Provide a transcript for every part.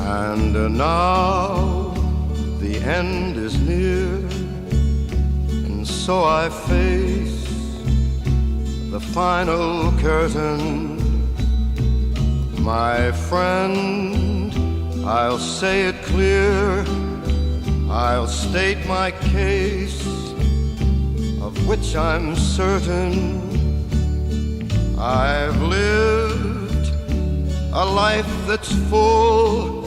And now the end is near, and so I face the final curtain. My friend, I'll say it clear, I'll state my case, of which I'm certain. I've lived a life that's full.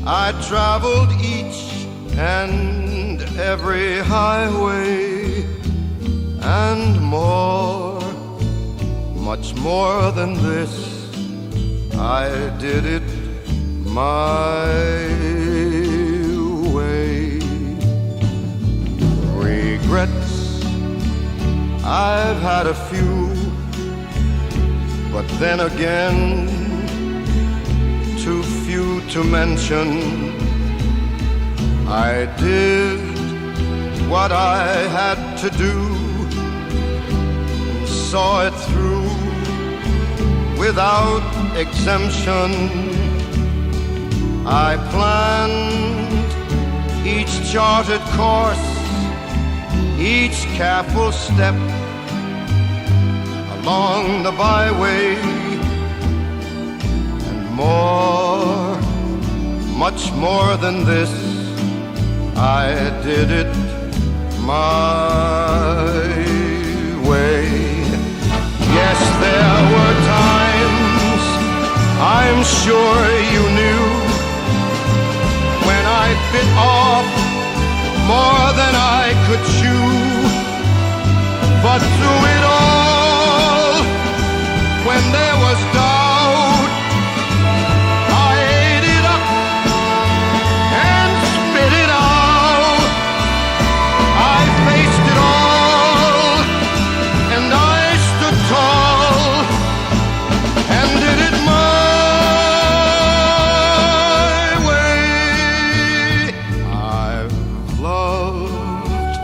I traveled each and every highway, and more, much more than this, I did it my way. Regrets, I've had a few, but then again, too few to mention. I did what I had to do, and saw it through without exemption. I planned each charted course, each careful step along the byway, and more, much more than this, I did it my way. Yes, there were times, I'm sure you knew, when I bit off more than I could chew. But through it all, when there was doubt, I ate it up and spit it out. I faced it all, and I stood tall, and did it my way. I've loved,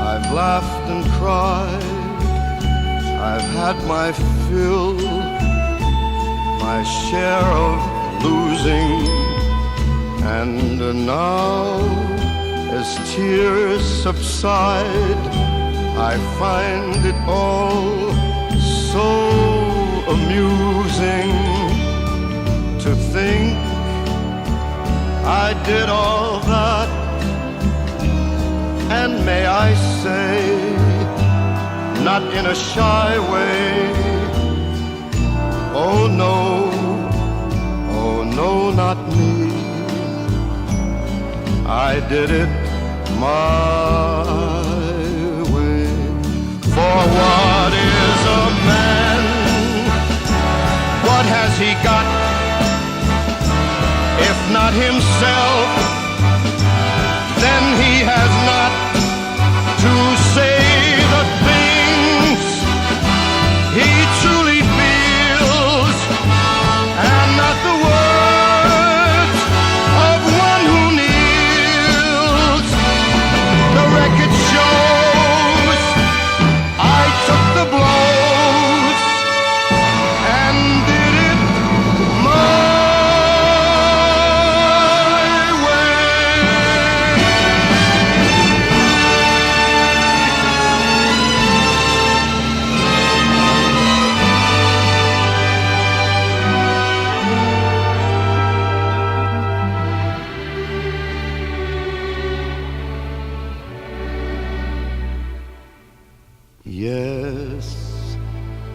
I've laughed and cried, I've had my fill, my share of losing, and now, as tears subside, I find it all so amusing to think I did all that, and may I say, not in a shy way, oh no, not me. I did it my way. For what is a man? What has he got, if not himself? Then he has not to say the things he truly feels, and not the words of one who kneels. The record shows I took the blows and did it my Yes,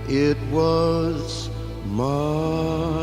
it was my